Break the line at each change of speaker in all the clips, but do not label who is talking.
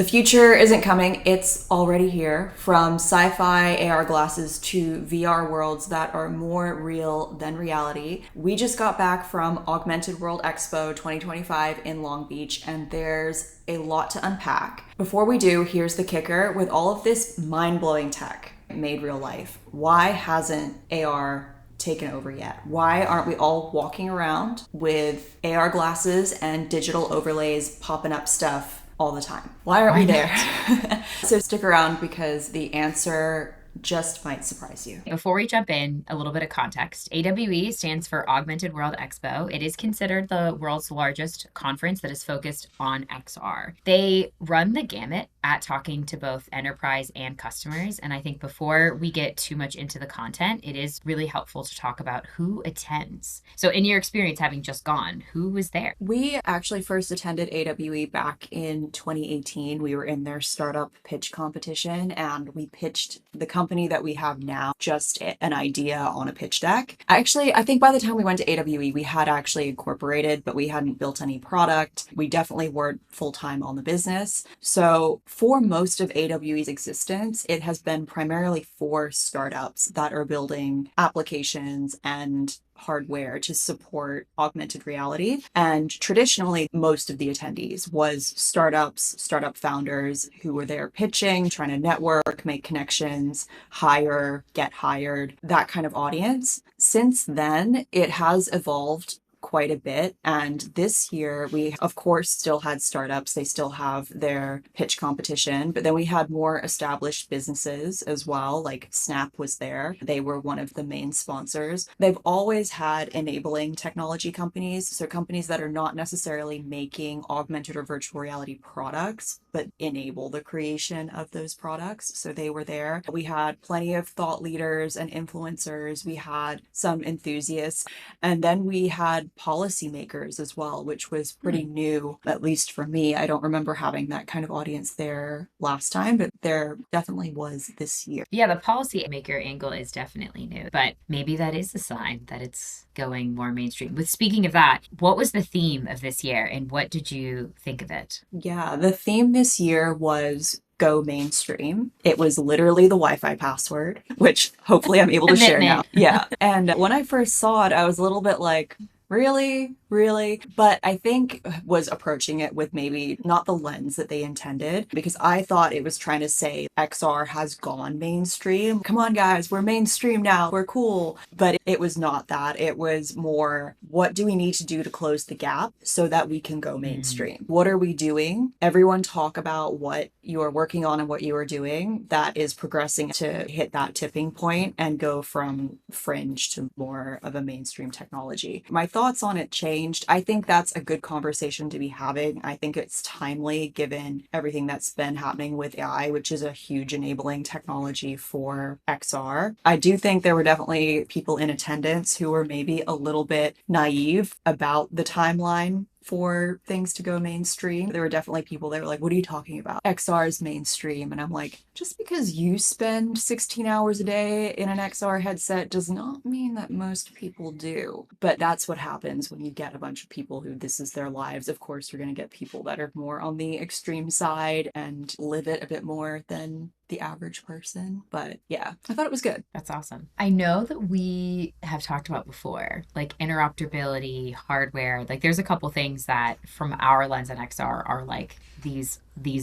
The future isn't coming, it's already here. From sci-fi AR glasses to VR worlds that are more real than reality. We just got back from Augmented World Expo 2025 in Long Beach, and there's a lot to unpack. Before we do, here's the kicker. With all of this mind-blowing tech made real life, why hasn't AR taken over yet? Why aren't we all walking around with AR glasses and digital overlays popping up stuff all the time? Why aren't we there? So stick around because the answer just might surprise you.
Before we jump in, a little bit of context. AWE stands for Augmented World Expo. It is considered the world's largest conference that is focused on XR. They run the gamut at talking to both enterprise and customers. And I think before we get too much into the content, it is really helpful to talk about who attends. So in your experience, having just gone, who was there?
We actually first attended AWE back in 2018. We were in their startup pitch competition and we pitched the company that we have now, just an idea on a pitch deck. Actually, I think by the time we went to AWE, we had actually incorporated, but we hadn't built any product. We definitely weren't full-time on the business. So for most of AWE's existence, it has been primarily for startups that are building applications and hardware to support augmented reality. And traditionally, most of the attendees was startups, startup founders who were there pitching, trying to network, make connections, hire, get hired, that kind of audience. Since then, it has evolved quite a bit. And this year, we, of course, still had startups. They still have their pitch competition, but then we had more established businesses as well. Like Snap was there. They were one of the main sponsors. They've always had enabling technology companies. So companies that are not necessarily making augmented or virtual reality products, but enable the creation of those products. So they were there. We had plenty of thought leaders and influencers. We had some enthusiasts. And then we had policymakers as well, which was pretty new, at least for me. I don't remember having that kind of audience there last time, but there definitely was this year.
Yeah, the policymaker angle is definitely new, but maybe that is a sign that it's going more mainstream. With speaking of that, what was the theme of this year and what did you think of it?
Yeah, the theme this year was go mainstream. It was literally the Wi-Fi password, which hopefully I'm able to share now.
Commitment.
Yeah. And when I first saw it, I was a little bit like, really? Really? But I think was approaching it with maybe not the lens that they intended, because I thought it was trying to say XR has gone mainstream. Come on, guys, we're mainstream now. We're cool. But it was not that. It was more, what do we need to do to close the gap so that we can go mainstream? What are we doing? Everyone talk about what you are working on and what you are doing that is progressing to hit that tipping point and go from fringe to more of a mainstream technology. My thoughts on it changed. I think that's a good conversation to be having. I think it's timely given everything that's been happening with AI, which is a huge enabling technology for XR. I do think there were definitely people in attendance who were maybe a little bit naive about the timeline for things to go mainstream. There were definitely people that were like, what are you talking about? XR is mainstream. And I'm like, just because you spend 16 hours a day in an XR headset does not mean that most people do. But that's what happens when you get a bunch of people who this is their lives. Of course, you're going to get people that are more on the extreme side and live it a bit more than the average person. But yeah, I thought it was good.
That's awesome. I know that we have talked about before, like interoperability, hardware. Like there's a couple things that from our lens at XR are like these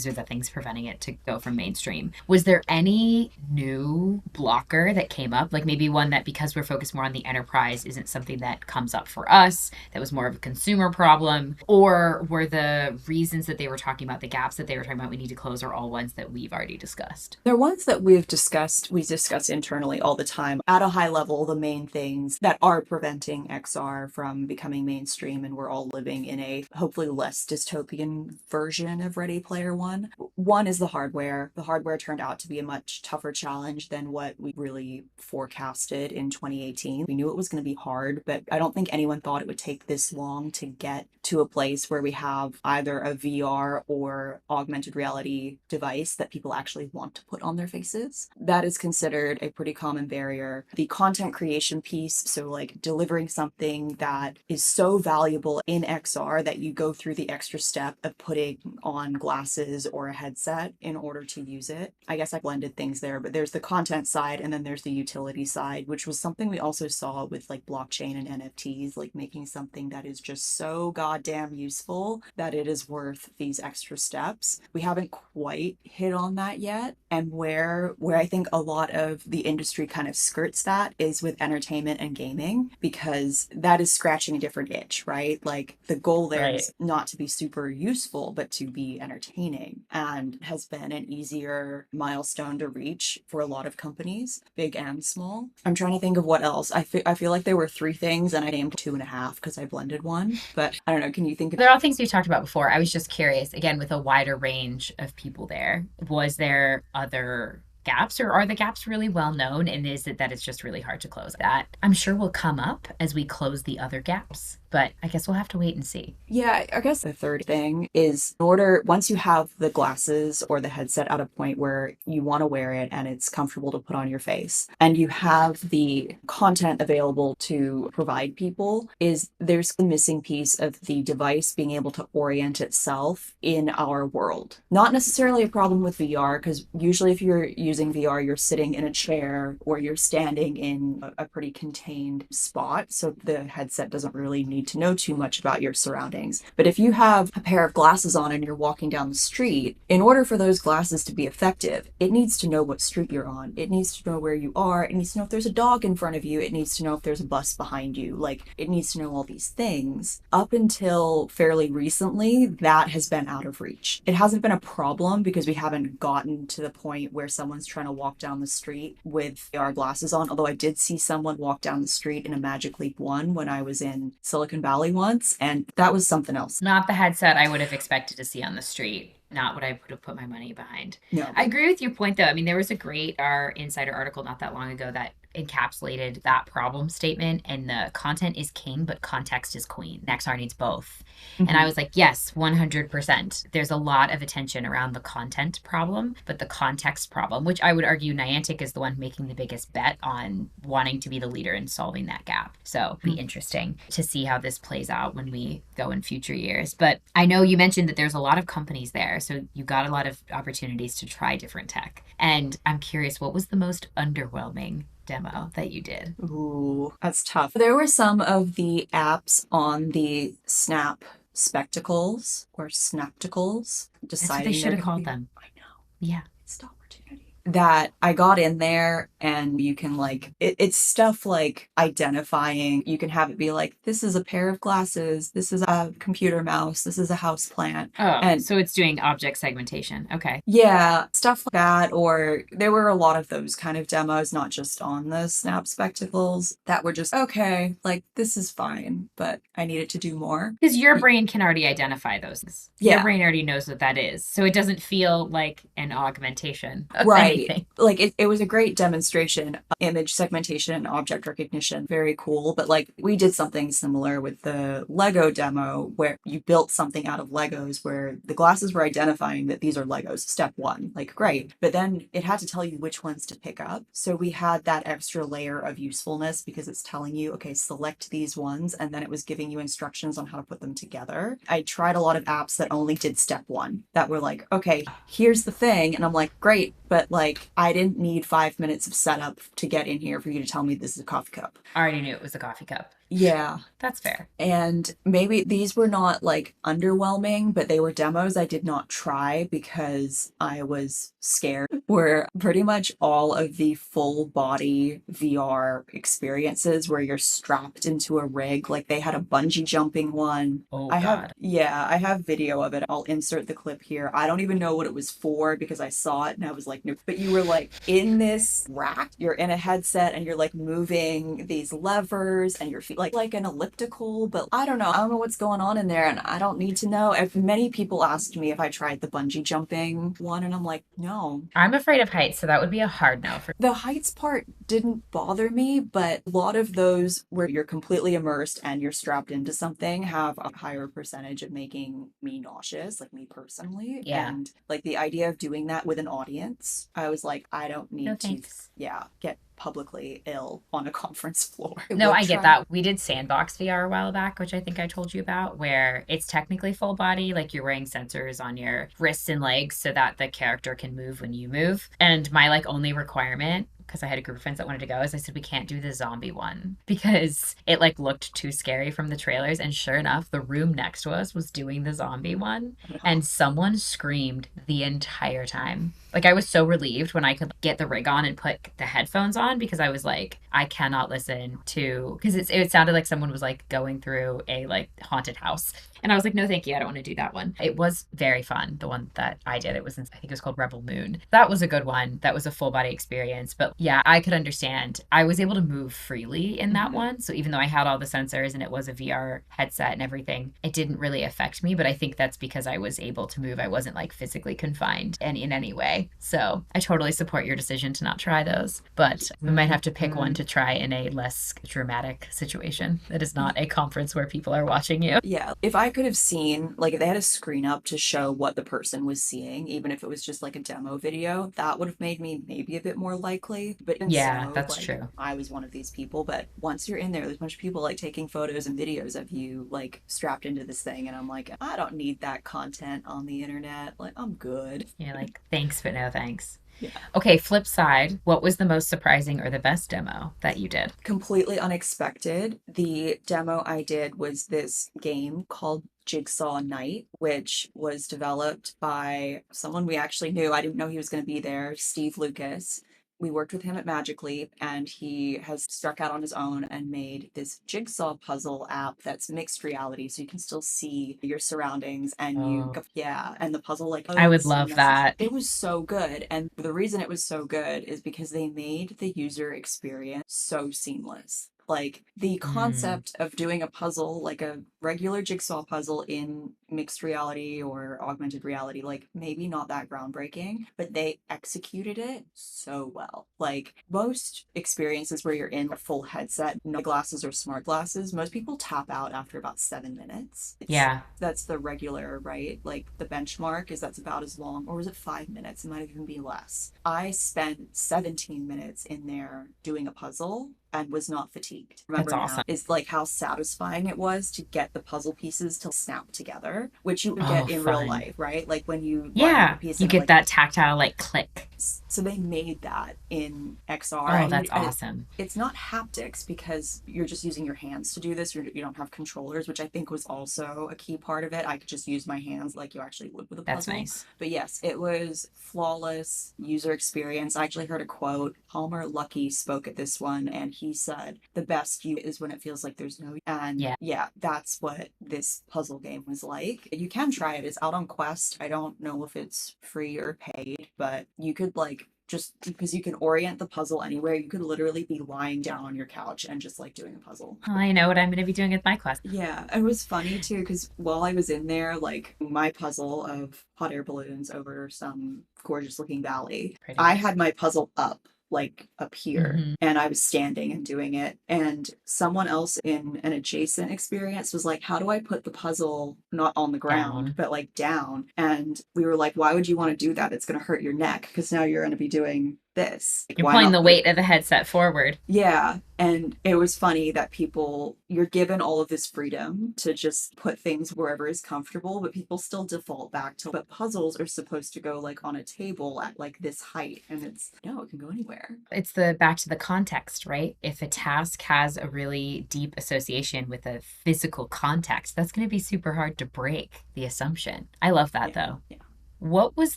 are the things preventing it to go from mainstream. Was there any new blocker that came up? Like maybe one that because we're focused more on the enterprise isn't something that comes up for us, that was more of a consumer problem? Or were the reasons that they were talking about, the gaps that they were talking about we need to close are all ones that we've already discussed?
They're ones that we discuss internally all the time. At a high level, the main things that are preventing XR from becoming mainstream, and we're all living in a hopefully less dystopian version of Ready Player One. One is the hardware. The hardware turned out to be a much tougher challenge than what we really forecasted in 2018. We knew it was going to be hard, but I don't think anyone thought it would take this long to get to a place where we have either a VR or augmented reality device that people actually want to put on their faces. That is considered a pretty common barrier. The content creation piece, so like delivering something that is so valuable in XR that you go through the extra step of putting on glasses glasses or a headset in order to use it. I guess I blended things there, but there's the content side and then there's the utility side, which was something we also saw with like blockchain and NFTs, like making something that is just so goddamn useful that it is worth these extra steps. We haven't quite hit on that yet. And where I think a lot of the industry kind of skirts that is with entertainment and gaming, because that is scratching a different itch, right? Like the goal there
Right.
is not to be super useful, but to be entertaining, and has been an easier milestone to reach for a lot of companies, big and small. I'm trying to think of what else. I feel like there were three things and I named two and a half because I blended one, but I don't know. Can you think of?
They're all things we've talked about before. I was just curious, again, with a wider range of people there, was there other gaps, or are the gaps really well known? And is it that it's just really hard to close? That I'm sure will come up as we close the other gaps, but I guess we'll have to wait and see.
Yeah, I guess the third thing is in order, once you have the glasses or the headset at a point where you want to wear it and it's comfortable to put on your face, and you have the content available to provide people, is there's the missing piece of the device being able to orient itself in our world. Not necessarily a problem with VR, because usually if you're using VR, you're sitting in a chair or you're standing in a pretty contained spot, so the headset doesn't really need to know too much about your surroundings. But if you have a pair of glasses on and you're walking down the street, in order for those glasses to be effective, it needs to know what street you're on. It needs to know where you are. It needs to know if there's a dog in front of you. It needs to know if there's a bus behind you. Like, it needs to know all these things. Up until fairly recently, that has been out of reach. It hasn't been a problem because we haven't gotten to the point where someone's trying to walk down the street with AR glasses on, although I did see someone walk down the street in a Magic Leap 1 when I was in Silicon Valley once, and that was something else.
Not the headset I would have expected to see on the street. Not what I would have put my money behind.
No,
I
but
agree with your point, though. I mean, there was a great our Insider article not that long ago that encapsulated that problem statement, and the content is king, but context is queen. XR needs both. And I was like, yes, 100%. There's a lot of attention around the content problem, but the context problem, which I would argue Niantic is the one making the biggest bet on wanting to be the leader in solving that gap. So it'll be interesting to see how this plays out when we go in future years. But I know you mentioned that there's a lot of companies there, so you got a lot of opportunities to try different tech. And I'm curious, what was the most underwhelming demo that you did?
ooh, that's tough. There were some of the apps on the Snap Spectacles or Snapticles,
That's what they should have called them.
I know.
Yeah.
Missed opportunity. That I got in there and you can like it's stuff like identifying. You can have it be like, this is a pair of glasses, this is a computer mouse, this is a house plant.
Oh,
And
so it's doing object segmentation. Okay.
yeah, stuff like that. Or there were a lot of those kind of demos, not just on the Snap Spectacles, that were just, okay, like this is fine, but I need it to do more.
Because your brain can already identify those things. Your
Yeah.
brain already knows what that is. So it doesn't feel like an augmentation of
Right.
anything.
Like it was a great demonstration of image segmentation and object recognition. Very cool. But like we did something similar with the Lego demo where you built something out of Legos where the glasses were identifying that these are Legos, step one. Like great. But then it had to tell you which ones to pick up. So we had that extra layer of usefulness because it's telling you, okay, select these ones. And then it was giving you instructions on how to put them together. I tried a lot of apps that only did step one that were like, okay, here's the thing. And I'm like, great. But like, I didn't need 5 minutes of setup to get in here for you to tell me this is a coffee cup.
I already knew it was a coffee cup.
Yeah.
That's fair.
And maybe these were not like underwhelming, but they were demos I did not try because I was scared. Were pretty much all of the full body VR experiences where you're strapped into a rig. Like they had a bungee jumping one.
Oh,
I
God.
I have video of it. I'll insert the clip here. I don't even know what it was for because I saw it and I was like, no. But you were like in this rack, you're in a headset and you're like moving these levers and your feet like an elliptical, but I don't know. I don't know what's going on in there and I don't need to know. If many people asked me if I tried the bungee jumping one and I'm like, no.
I'm afraid of heights, so that would be a hard no for
The heights part didn't bother me, but a lot of those where you're completely immersed and you're strapped into something have a higher percentage of making me nauseous, like me personally.
Yeah.
And like the idea of doing that with an audience, I was like, I don't need
No
to,
thanks.
yeah, get publicly ill on a conference floor. I
No,
would
I get
try.
that. We did Sandbox VR a while back, which I think I told you about, where it's technically full body, like you're wearing sensors on your wrists and legs so that the character can move when you move. And my like only requirement, because I had a group of friends that wanted to go, is I said we can't do the zombie one because it like looked too scary from the trailers. And sure enough, the room next to us was doing the zombie one, and someone screamed the entire time. Like I was so relieved when I could get the rig on and put the headphones on because I was like, I cannot listen to because it sounded like someone was like going through a like haunted house. And I was like, no, thank you. I don't want to do that one. It was very fun. The one that I did, it was, I think it was called Rebel Moon. That was a good one. That was a full body experience. But yeah, I could understand. I was able to move freely in that
Mhm.
one. So even though I had all the sensors and it was a VR headset and everything, it didn't really affect me. But I think that's because I was able to move. I wasn't like physically confined and in any way. So I totally support your decision to not try those. But we might have to pick one to try in a less dramatic situation that is not a conference where people are watching you.
Yeah, if I could have seen, like, if they had a screen up to show what the person was seeing, even if it was just like a demo video, that would have made me maybe a bit more likely. But even
Yeah,
so,
that's
like,
true.
I was one of these people. But once you're in there, there's a bunch of people like taking photos and videos of you like strapped into this thing. And I'm like, I don't need that content on the internet. Like, I'm good.
You're like, thanks, but no thanks.
Yeah.
Okay, flip side, what was the most surprising or the best demo that you did?
Completely unexpected. The demo I did was this game called Jigsaw Night, which was developed by someone we actually knew. I didn't know he was going to be there, Steve Lucas. We worked with him at Magic Leap, and he has struck out on his own and made this jigsaw puzzle app that's mixed reality. So you can still see your surroundings and
Oh,
yeah, and the puzzle like
I would
moves and
love
messes.
that.
It was so good. And the reason it was so good is because they made the user experience so seamless. Like the
Mm,
concept of doing a puzzle, like a regular jigsaw puzzle in mixed reality or augmented reality, like maybe not that groundbreaking, but they executed it so well. Like most experiences where you're in a full headset, no glasses or smart glasses, most people tap out after about 7 minutes.
yeah,
That's the regular, right? Like the benchmark is that's about as long, or was it 5 minutes? It might even be less. I spent 17 minutes in there doing a puzzle and was not fatigued.
that's
Remember now
awesome.
is like how satisfying it was to get the puzzle pieces to snap together, which you would
Oh,
get in real
fun.
life, right? Like when you line up a
Yeah,
piece
you
and it
get
like
that tactile like click.
so they made that in XR
Oh,
and
that's awesome.
it's not haptics because you're just using your hands to do this. You don't have controllers, which I think was also a key part of it. I could just use my hands like you actually would with a
That's
puzzle.
nice.
But yes, it was flawless user experience. I actually heard a quote. Palmer Luckey spoke at this one and he said, the best you is when it feels like there's no. And
Yeah,
yeah, that's what this puzzle game was like. You can try it. It's out on Quest. I don't know if it's free or paid, but you could like just because you can orient the puzzle anywhere, you could literally be lying down on your couch and just like doing a puzzle.
well, I know what I'm going to be doing with my class.
Yeah, it was funny too because while I was in there, like my puzzle of hot air balloons over some gorgeous looking valley, I
Pretty.
had my puzzle up, like up here,
Hmm.
and I was standing and doing it. And someone else in an adjacent experience was like, how do I put the puzzle not on the ground,
Down.
but like down? And we were like, why would you want to do that? It's going to hurt your neck because now you're going to be doing this. Like,
You're
why
pulling
not
the
put it
weight of the headset forward.
yeah. And it was funny that people, you're given all of this freedom to just put things wherever is comfortable, but people still default back to, but puzzles are supposed to go like on a table at like this height. And it's, no, it can go anywhere.
It's the back to the context, right? If a task has a really deep association with a physical context, that's going to be super hard to break the assumption. I love that
Yeah.
though.
Yeah.
What was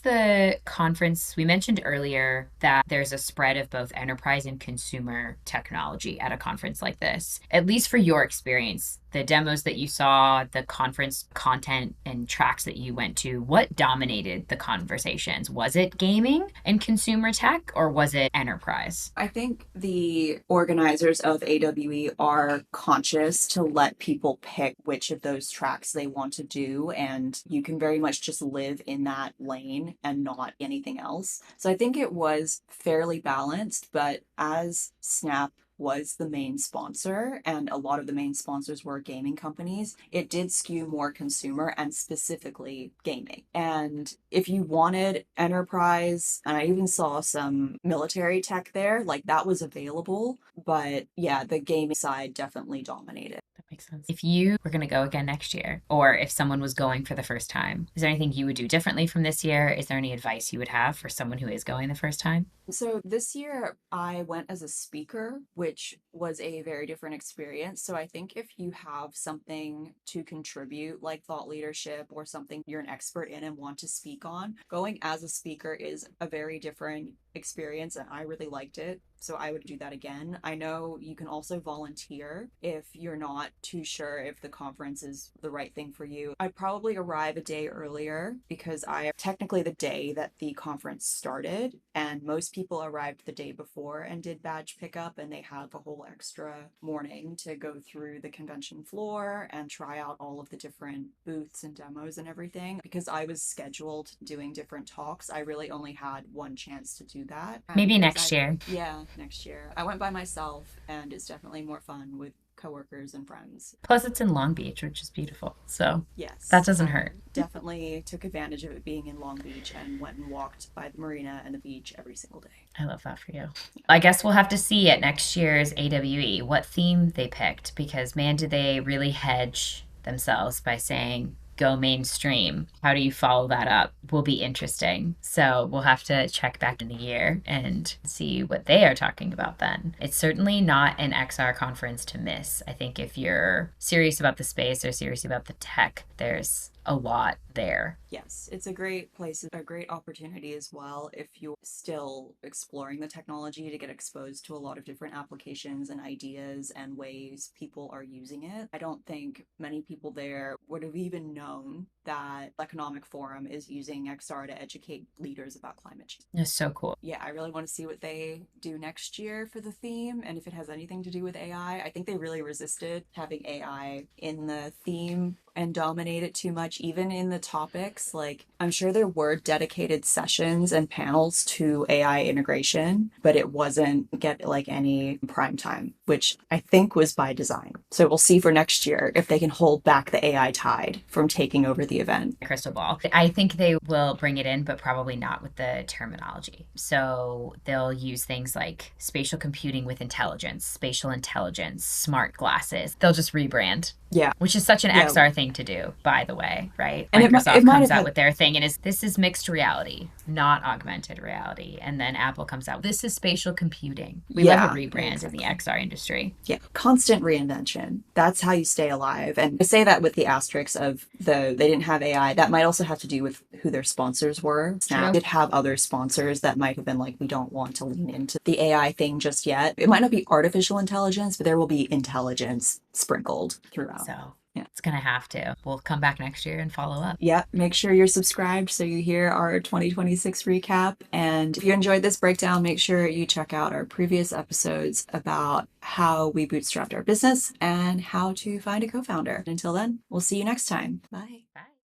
the conference? We mentioned earlier that there's a spread of both enterprise and consumer technology at a conference like this. At least for your experience, the demos that you saw, the conference content and tracks that you went to, what dominated the conversations? Was it gaming and consumer tech or was it enterprise?
I think the organizers of AWE are conscious to let people pick which of those tracks they want to do, and you can very much just live in that lane and not anything else. So I think it was fairly balanced, but as Snap was the main sponsor, and a lot of the main sponsors were gaming companies, it did skew more consumer and specifically gaming. And if you wanted enterprise, and I even saw some military tech there, like that was available. But yeah, the gaming side definitely dominated.
That makes sense. If you were going to go again next year, or if someone was going for the first time, is there anything you would do differently from this year? Is there any advice you would have for someone who is going the first time?
So this year I went as a speaker, which was a very different experience. So I think if you have something to contribute, like thought leadership or something you're an expert in and want to speak on, going as a speaker is a very different experience, and I really liked it. So I would do that again. I know you can also volunteer if you're not too sure if the conference is the right thing for you. I'd probably arrive a day earlier because I technically the day that the conference started, and most people arrived the day before and did badge pickup, and they have a whole extra morning to go through the convention floor and try out all of the different booths and demos and everything. Because I was scheduled doing different talks, I really only had one chance to do that.
Maybe next year.
Yeah, next year. I went by myself, and it's definitely more fun with coworkers and friends.
Plus, it's in Long Beach, which is beautiful. So
Yes,
that doesn't hurt.
Definitely took advantage of it being in Long Beach and went and walked by the marina and the beach every single day.
I love that for you. I guess we'll have to see at next year's AWE what theme they picked, because man, did they really hedge themselves by saying go mainstream. How do you follow that up? Will be interesting. So we'll have to check back in the year and see what they are talking about then. It's certainly not an XR conference to miss. I think if you're serious about the space or serious about the tech, there's a lot there.
Yes, it's a great place, a great opportunity as well if you're still exploring the technology to get exposed to a lot of different applications and ideas and ways people are using it. I don't think many people there would have even known that Economic Forum is using XR to educate leaders about climate change.
It's so cool.
Yeah, I really want to see what they do next year for the theme and if it has anything to do with AI. I think they really resisted having AI in the theme and dominate it too much, even in the topics. Like, I'm sure there were dedicated sessions and panels to AI integration, but it wasn't get like any prime time, which I think was by design. So we'll see for next year if they can hold back the AI tide from taking over the event.
Crystal ball. I think they will bring it in, but probably not with the terminology. So they'll use things like spatial computing with intelligence, spatial intelligence, smart glasses. They'll just rebrand.
Yeah.
Which is such an XR thing to do, by the way, right?
And
Microsoft
it might
comes
have
out with their thing and this is mixed reality, not augmented reality. And then Apple comes out, this is spatial computing. We love a rebrand in the XR industry.
Yeah. Constant reinvention. That's how you stay alive. And I say that with the asterisks of they didn't have AI. That might also have to do with who their sponsors were. Snap did have other sponsors that might have been like, we don't want to lean into the AI thing just yet. It might not be artificial intelligence, but there will be intelligence sprinkled throughout.
So yeah, it's going to have to. We'll come back next year and follow up.
Yeah, make sure you're subscribed so you hear our 2026 recap. And if you enjoyed this breakdown, make sure you check out our previous episodes about how we bootstrapped our business and how to find a co-founder. Until then, we'll see you next time. Bye.
Bye.